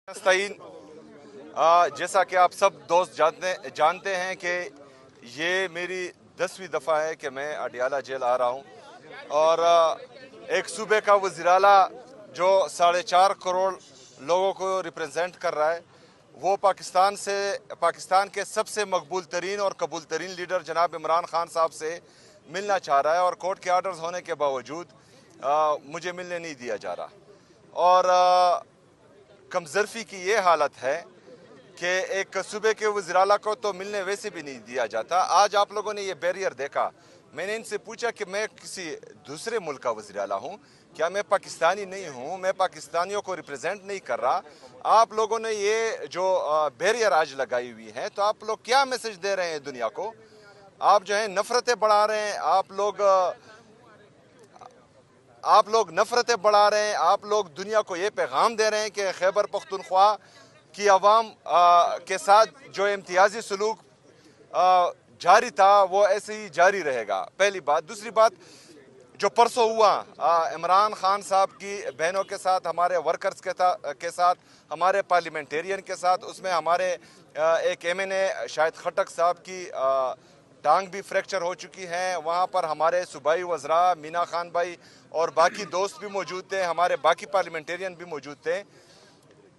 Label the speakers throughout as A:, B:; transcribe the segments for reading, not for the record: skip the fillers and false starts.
A: नास्ताइन, जैसा कि आप सब दोस्त जानते हैं कि ये मेरी 10वीं दफ़ा है कि मैं अडियाला जेल आ रहा हूँ और एक सूबे का वज़ीर-ए-आला जो 4.5 करोड़ लोगों को रिप्रेजेंट कर रहा है, वो पाकिस्तान के सबसे मकबूल तरीन और कबूल तरीन लीडर जनाब इमरान खान साहब से मिलना चाह रहा है और कोर्ट के आर्डर्स होने के बावजूद मुझे मिलने नहीं दिया जा रहा। और कमज़रफ़ी की ये हालत है कि एक सूबे के वज़ीर-ए-आला को तो मिलने वैसे भी नहीं दिया जाता। आज आप लोगों ने ये बैरियर देखा। मैंने इनसे पूछा कि मैं किसी दूसरे मुल्क का वज़ीर-ए-आला हूँ, क्या मैं पाकिस्तानी नहीं हूँ, मैं पाकिस्तानियों को रिप्रेजेंट नहीं कर रहा। आप लोगों ने ये जो बैरियर आज लगाई हुई है, तो आप लोग क्या मैसेज दे रहे हैं दुनिया को? आप जो है नफ़रतें बढ़ा रहे हैं, आप लोग नफ़रतें बढ़ा रहे हैं, आप लोग दुनिया को ये पैगाम दे रहे हैं कि खैबर पख्तूनख्वा की अवाम के साथ जो इम्तियाजी सलूक जारी था वो ऐसे ही जारी रहेगा। पहली बात। दूसरी बात, जो परसों हुआ इमरान खान साहब की बहनों के साथ, हमारे वर्कर्स के साथ, हमारे पार्लियामेंटेरियन के साथ, उसमें हमारे एक MNA शाहिद खटक साहब की टांग भी फ्रैक्चर हो चुकी है। वहाँ पर हमारे सूबाई वज़रा मीना खान भाई और बाकी दोस्त भी मौजूद थे, हमारे बाकी पार्लियामेंटेरियन भी मौजूद थे।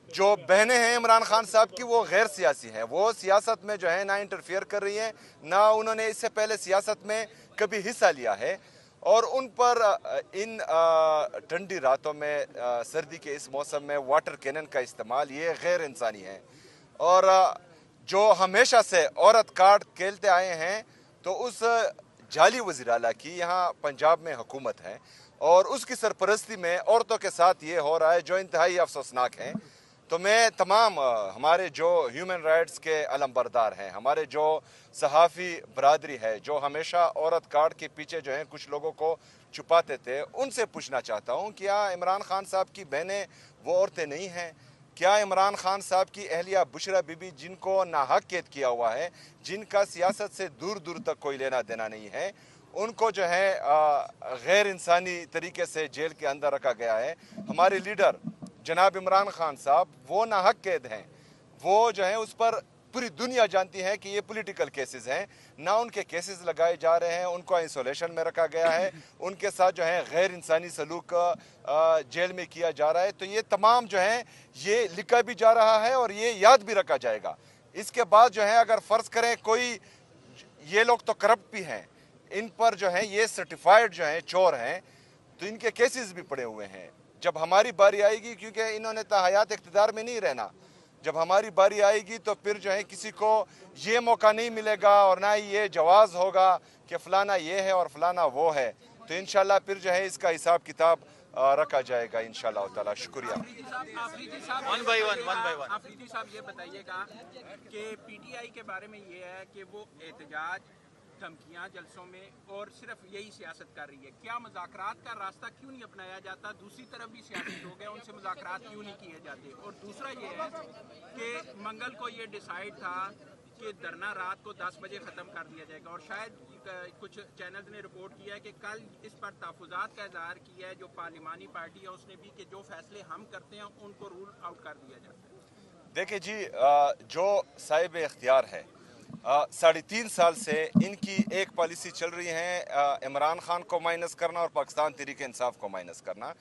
A: जो बहनें हैं इमरान खान साहब की, वो गैर सियासी हैं, वो सियासत में जो है ना इंटरफेयर कर रही हैं, ना उन्होंने इससे पहले सियासत में कभी हिस्सा लिया है। और उन पर इन ठंडी रातों में, सर्दी के इस मौसम में वाटर कैनन का इस्तेमाल ये गैर इंसानी है। और जो हमेशा से औरत कार्ड खेलते आए हैं, तो उस जाली वज़ीर-ए-आला की यहाँ पंजाब में हुकूमत है और उसकी सरपरस्ती में औरतों के साथ ये हो रहा है जो इंतहाई अफसोसनाक है। तो मैं तमाम हमारे जो ह्यूमन राइट्स के अलमबरदार हैं, हमारे जो सहाफ़ी बरादरी है, जो हमेशा औरत कार्ड के पीछे जो हैं कुछ लोगों को छुपाते थे, उनसे पूछना चाहता हूँ, क्या इमरान खान साहब की बहनें वो औरतें नहीं हैं? क्या इमरान खान साहब की अहलिया बुशरा बीबी, जिनको नाहक कैद किया हुआ है, जिनका सियासत से दूर दूर तक कोई लेना देना नहीं है, उनको जो है गैर इंसानी तरीके से जेल के अंदर रखा गया है? हमारे लीडर जनाब इमरान खान साहब वो नाहक कैद हैं, वो जो है उस पर पूरी दुनिया जानती है कि ये पॉलिटिकल केसेस हैं, ना उनके केसेस लगाए जा रहे हैं, उनको आइसोलेशन में रखा गया है, उनके साथ जो है गैर इंसानी सलूक जेल में किया जा रहा है। तो ये तमाम जो है ये लिखा भी जा रहा है और ये याद भी रखा जाएगा। इसके बाद जो है अगर फ़र्ज़ करें कोई, ये लोग तो करप्ट भी हैं, इन पर जो है ये सर्टिफाइड जो है चोर हैं, तो इनके केसेस भी पड़े हुए हैं। जब हमारी बारी आएगी, क्योंकि इन्होंने तो हयात इक़्तिदार में नहीं रहना, जब हमारी बारी आएगी तो फिर जो है किसी को ये मौका नहीं मिलेगा और ना ही ये जवाज़ होगा कि फ़लाना ये है और फ़लाना वो है। तो इंशाल्लाह फिर जो है इसका हिसाब किताब रखा जाएगा इंशाल्लाह ताला। शुक्रिया।
B: One by one. आफरीदी साहब, ये बताइएगा कि PTI के बारे में ये है कि वो एहतजाज, धमकियां जलसों में और सिर्फ यही सियासत कर रही है, क्या मुज़ाकरात का रास्ता क्यों नहीं अपनाया जाता? दूसरी तरफ भी सियासी लोग हैं, उनसे मुज़ाकरात क्यों नहीं किए जाते? और दूसरा ये है कि मंगल को ये डिसाइड था कि धरना रात को 10 बजे ख़त्म कर दिया जाएगा और शायद कुछ चैनल्स ने रिपोर्ट किया है कि कल इस पर तहफ़्फ़ुज़ात का इज़हार किया है जो पार्लिमानी पार्टी है उसने भी, कि जो फैसले हम करते हैं उनको रूल आउट कर दिया जाता है।
A: देखिए जी, जो साहिब इख्तियार है, 3.5 साल से इनकी एक पॉलिसी चल रही है, इमरान खान को माइनस करना और पाकिस्तान तहरीक इंसाफ को माइनस करना।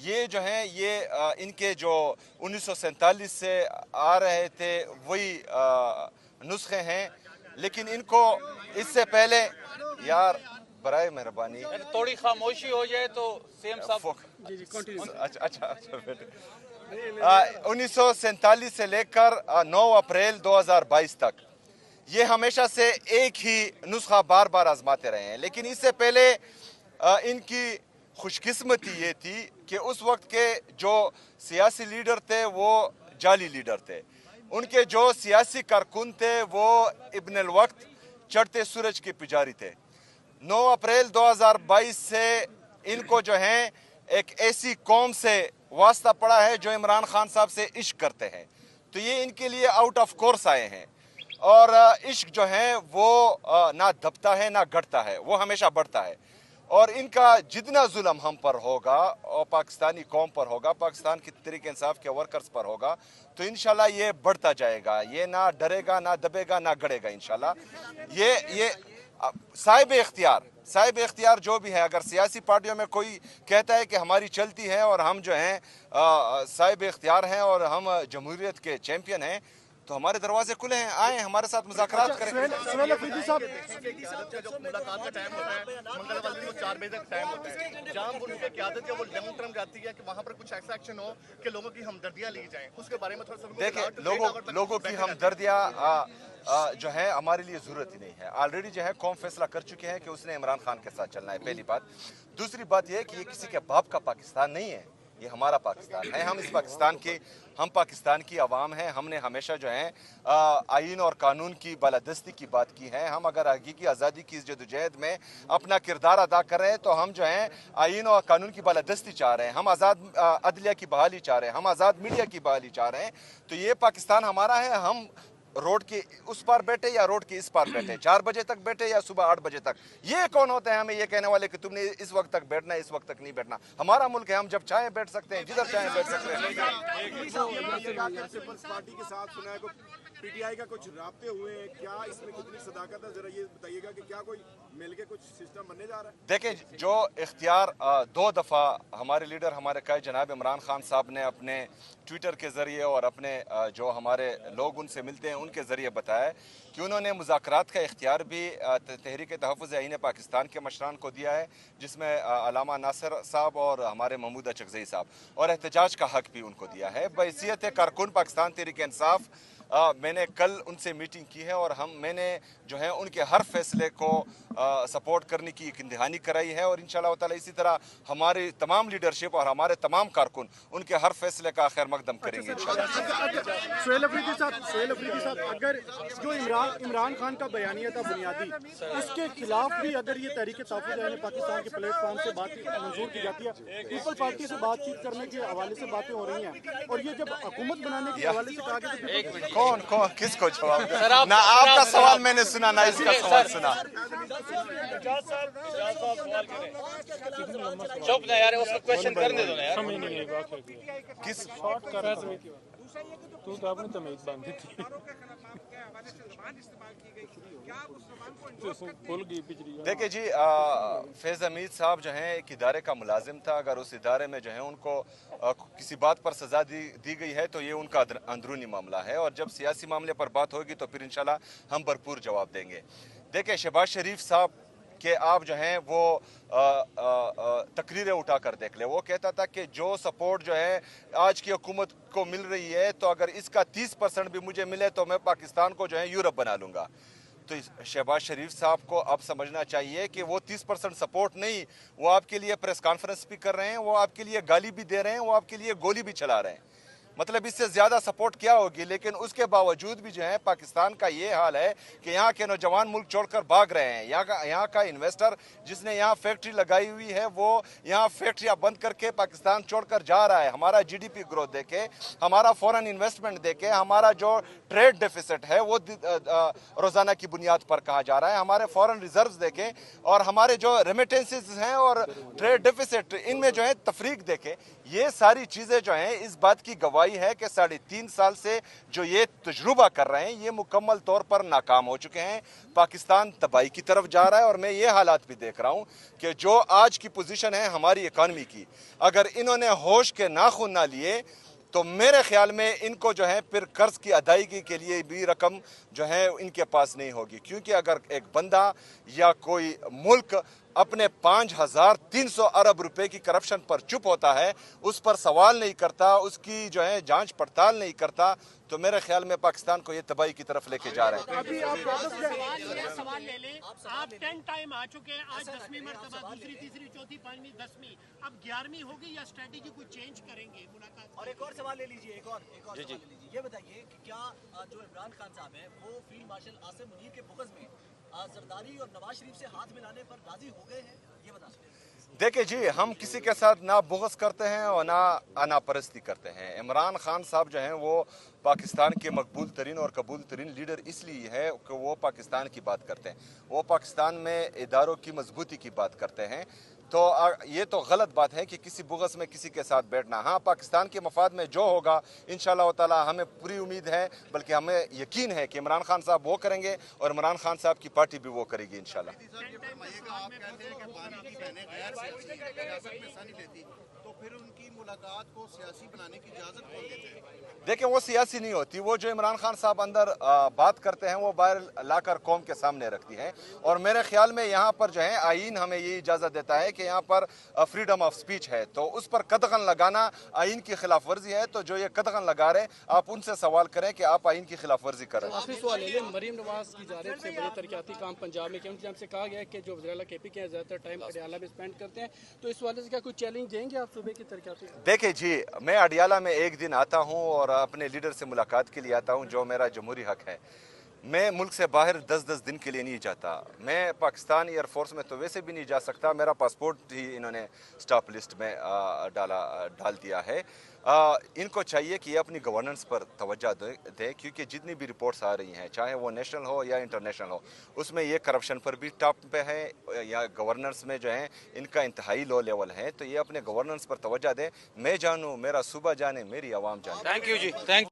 A: ये जो है ये इनके जो 1947 से आ रहे थे वही नुस्खे हैं, लेकिन इनको इससे पहले, यार बराए मेहरबानी
C: थोड़ी खामोशी हो जाए तो सेम साहब।
A: अच्छा बेटे, 1947 से लेकर 9 अप्रैल 2022 तक ये हमेशा से एक ही नुस्खा बार बार आजमाते रहे हैं। लेकिन इससे पहले इनकी खुशकिस्मती ये थी कि उस वक्त के जो सियासी लीडर थे वो जाली लीडर थे, उनके जो सियासी कारकुन थे वो इब्न अल वक्त चढ़ते सूरज के पुजारी थे। 9 अप्रैल 2022 से इनको जो है एक ऐसी कौम से वास्ता पड़ा है जो इमरान खान साहब से इश्क करते हैं, तो ये इनके लिए आउट ऑफ कोर्स आए हैं। और इश्क जो है वो ना दबता है ना घटता है, वो हमेशा बढ़ता है। اور ان کا جتنا ظلم ہم پر ہوگا اور پاکستانی قوم پر ہوگا، پاکستان کی تحریک انصاف کے ورکرز پر ہوگا، تو انشاءاللہ یہ بڑھتا جائے گا، یہ نہ ڈرے گا، نہ دبے گا، نہ گڑے گا انشاءاللہ۔ یہ صاحب اختیار جو بھی ہے، اگر سیاسی پارٹیوں میں کوئی کہتا ہے کہ ہماری چلتی ہے اور ہم جو ہیں صاحب اختیار ہیں اور ہم جمہوریت کے چیمپئن ہیں، تو ہمارے دروازے کھلے ہیں، آئیں ہمارے ساتھ مذاکرات کریں۔
D: سہیل افریدی صاحب،
E: جو ملاقات کا ٹائم ہوتا ہے منگل والے دن 4 بجے تک ٹائم ہوتا ہے، جہاں وہ کی قیادت ہے وہ لانگ ٹرم جاتی ہے کہ وہاں پر کچھ ایسا ایکشن ہو کہ لوگوں کی ہمدردیاں لی جائیں، اس کے بارے میں تھوڑا سا
A: دیکھیں لوگوں کی ہمدردیاں جو ہے ہمارے لیے ضرورت ہی نہیں ہے۔ آلریڈی جو ہے قوم فیصلہ کر چکے ہیں کہ اس نے عمران خان کے ساتھ چلنا ہے، پہلی بات۔ دوسری بات یہ ہے کہ یہ کسی کے باپ کا پاکستان نہیں ہے، یہ ہمارا پاکستان ہے۔ ہم پاکستان کی عوام ہیں۔ ہم نے ہمیشہ جو ہے آئین اور قانون کی بالادستی کی بات کی ہے۔ ہم اگر حقیقی آزادی کی جدوجہد میں اپنا کردار ادا کر رہے ہیں تو ہم جو ہیں آئین اور قانون کی بالادستی چاہ رہے ہیں، ہم آزاد عدلیہ کی بحالی چاہ رہے ہیں، ہم آزاد میڈیا کی بحالی چاہ رہے ہیں۔ تو یہ پاکستان ہمارا ہے۔ ہم روڈ کے اس پار بیٹھے یا روڈ کے اس پار بیٹھے، 4 بجے تک بیٹھے یا صبح 8 بجے تک، یہ کون ہوتے ہیں ہمیں یہ کہنے والے کہ تم نے اس وقت تک بیٹھنا ہے، اس وقت تک نہیں بیٹھنا؟ ہمارا ملک ہے، ہم جب چاہیں بیٹھ سکتے ہیں، جدھر چاہیں بیٹھ سکتے ہیں۔
D: پیپلز پارٹی کے ساتھ سنا ہے کہ پی ٹی آئی کا کچھ رابطے ہوئے ہیں، کیا اس میں کتنی صداقت ہے؟ ذرا یہ بتائیے گا کہ کیا کوئی مل کے کچھ سسٹم بننے جا رہا ہے؟
A: دیکھیں، جو اختیار 2 دفعہ ہمارے لیڈر ہمارے قائد جناب عمران خان صاحب نے اپنے ٹویٹر کے ذریعے اور اپنے جو ہمارے لوگ ان سے ملتے ہیں ان کے ذریعے بتایا ہے کہ انہوں نے مذاکرات کا اختیار بھی تحریک تحفظ آئین پاکستان کے مشران کو دیا ہے، جس میں علامہ ناصر صاحب اور ہمارے محمود اچکزئی صاحب، اور احتجاج کا حق بھی ان کو دیا ہے۔ بحیثیت کارکن پاکستان تحریک انصاف میں نے کل ان سے میٹنگ کی ہے اور میں نے جو ہے ان کے ہر فیصلے کو سپورٹ کرنے کی ایک دہانی کرائی ہے، اور انشاءاللہ تعالی اسی طرح ہماری تمام لیڈرشپ اور ہمارے تمام کارکن ان کے ہر فیصلے کا خیر مقدم کریں گے انشاءاللہ۔
D: سہیل افریدی صاحب، اگر جو عمران خان کا بیانیہ تھا بنیادی، اس کے خلاف بھی اگر یہ تحریک تحفظ آئین پاکستان کے پلیٹ فارم سے بات منظور کی جاتی ہے، پیپل پارٹی سے بات چیت کرنے کے حوالے سے باتیں ہو رہی ہیں، اور یہ جب حکومت بنانے کے حوالے سے کہا گیا تو
A: کون کس کو جواب دے؟ نہ آپ کا سوال میں نے سنا، نہ اس کا سوال سنا۔
C: چپ نہ یار، اس کو کویشچن کرنے دو نا یار۔
A: کس
F: تو آپ نے تمیز باندھی تھی،
A: دیکھیں جی، فیض حمید صاحب جو ہیں ایک ادارے کا ملازم تھا۔ اگر اس ادارے میں جو ہے ان کو کسی بات پر سزا دی گئی ہے تو یہ ان کا اندرونی معاملہ ہے، اور جب سیاسی معاملے پر بات ہوگی تو پھر انشاءاللہ ہم بھرپور جواب دیں گے۔ دیکھیں، شہباز شریف صاحب کہ آپ جو ہیں وہ تقریریں اٹھا کر دیکھ لیں، وہ کہتا تھا کہ جو سپورٹ جو ہے آج کی حکومت کو مل رہی ہے تو اگر اس کا 30% بھی مجھے ملے تو میں پاکستان کو جو ہے یورپ بنا لوں گا۔ تو شہباز شریف صاحب کو اب سمجھنا چاہیے کہ وہ 30% سپورٹ نہیں، وہ آپ کے لیے پریس کانفرنس بھی کر رہے ہیں، وہ آپ کے لیے گالی بھی دے رہے ہیں، وہ آپ کے لیے گولی بھی چلا رہے ہیں۔ مطلب اس سے زیادہ سپورٹ کیا ہوگی؟ لیکن اس کے باوجود بھی جو ہے پاکستان کا یہ حال ہے کہ یہاں کے نوجوان ملک چھوڑ کر بھاگ رہے ہیں۔ یہاں کا انویسٹر جس نے یہاں فیکٹری لگائی ہوئی ہے وہ یہاں فیکٹریاں بند کر کے پاکستان چھوڑ کر جا رہا ہے۔ ہمارا جی ڈی پی گروتھ دیکھے، ہمارا فورن انویسٹمنٹ دیکھے، ہمارا جو ٹریڈ ڈیفیسٹ ہے وہ روزانہ کی بنیاد پر کہا جا رہا ہے، ہمارے فورن ریزروز دیکھیں اور ہمارے جو ریمیٹنسز ہیں اور ٹریڈ ڈیفیسٹ ان میں جو ہے تفریق دیکھیں۔ یہ ساری چیزیں جو ہیں اس بات کی گواہی ہے کہ 3.5 سال سے جو یہ تجربہ کر رہے ہیں یہ مکمل طور پر ناکام ہو چکے ہیں۔ پاکستان تباہی کی طرف جا رہا ہے، اور میں یہ حالات بھی دیکھ رہا ہوں کہ جو آج کی پوزیشن ہے ہماری اکانومی کی، اگر انہوں نے ہوش کے ناخن نہ لیے تو میرے خیال میں ان کو جو ہے پھر قرض کی ادائیگی کے لیے بھی رقم جو ہے ان کے پاس نہیں ہوگی، کیونکہ اگر ایک بندہ یا کوئی ملک اپنے 5,300 ارب روپے کی کرپشن پر چپ ہوتا ہے، اس پر سوال نہیں کرتا، اس کی جو ہے جانچ پڑتال نہیں کرتا، تو میرے خیال میں پاکستان کو یہ تباہی کی طرف لے کے جا رہے ہیں۔
G: ابھی آپ سوال لے لیں، آپ 10 ٹائم آ چکے ہیں، آج 10ویں مرتبہ، دوسری تیسری چوتھی پانچویں 10ویں، اب 11ویں ہوگی یا اسٹریٹجی کوئی چینج کریں گے ملاقات؟
H: اور ایک اور سوال لے لیجیے، ایک اور سوال لے لیجیے، یہ بتائیے کہ کیا جو عمران خان صاحب ہیں وہ فیلڈ مارشل عاصم منیر کے بغض میں زرداری اور نواز شریف سے ہاتھ ملانے پر راضی ہو گئے ہیں؟ یہ بتا سکتے ہیں۔
A: देखिए जी, हम किसी के साथ ना बुग़्ज़ करते हैं और ना अनापरस्ती करते हैं। इमरान खान साहब जो हैं वो पाकिस्तान के मकबूल तरीन और कबूल तरीन लीडर इसलिए है कि वो पाकिस्तान की बात करते हैं, वो पाकिस्तान में इदारों की मजबूती की बात करते हैं। तो ये तो गलत बात है कि किसी बुग़्ज़ में किसी के साथ बैठना। हाँ, पाकिस्तान के मफाद में जो होगा इंशाअल्लाह ताला हमें पूरी उम्मीद है, बल्कि हमें यकीन है कि इमरान खान साहब वो करेंगे और इमरान खान साहब की पार्टी भी वो करेगी इंशाअल्लाह।
F: आप कहते हैं कि पानी की बहनें गैर सियासत में हिस्सा नहीं लेती, तो फिर उनकी मुलाकात को सियासी बनाने की इजाज़त कौन देते हैं?
A: देखिए, वो सियासी नहीं होती, वो जो इमरान खान साहब अंदर बात करते हैं वो बाहर लाकर कौम के सामने रखती हैं। और मेरे ख्याल में यहाँ पर जो है आईन हमें ये इजाज़त देता है कि यहाँ पर फ्रीडम ऑफ स्पीच है, तो उस पर कदगन लगाना आईन की खिलाफ वर्जी है। तो जो ये कदगन लगा रहे, आप उनसे सवाल करें कि आप आईन की खिलाफ वर्जी कर रहे हैं।
I: आखिरी सवाल है, मरीम नवाज की जानिब से बड़े तरक्याती काम पंजाब में किया, उनकी हमसे कहा गया है कि जो वज़ीर KP के ज़्यादातर टाइम अडियाला में स्पेंड करते हैं, तो इस वाले से क्या कोई चैलेंज देंगे आप सुबह की तरक्याती?
A: देखिए जी, मैं अडियाला में एक दिन आता हूँ और अपने लीडर से मुलाकात के लिए आता हूँ, जो मेरा जमहूरी हक है। मैं मुल्क से बाहर 10-10 दिन के लिए नहीं जाता। मैं पाकिस्तान एयरफोर्स में तो वैसे भी नहीं जा सकता, मेरा पासपोर्ट ही इन्होंने स्टॉप लिस्ट में डाल दिया है। इनको चाहिए कि ये अपनी गवर्नेंस पर तवज्जो दें, क्योंकि जितनी भी रिपोर्ट्स आ रही हैं, चाहे वो नेशनल हो या इंटरनेशनल हो, उसमें ये करप्शन पर भी टॉप पे है या गवर्नेंस में जो है इनका इंतहाई लो लेवल है। तो ये अपने गवर्नेंस पर तवज्जो दें। मैं जानूँ, मेरा सूबा जाने, मेरी आवाम जाने।
C: Thank you ji, thank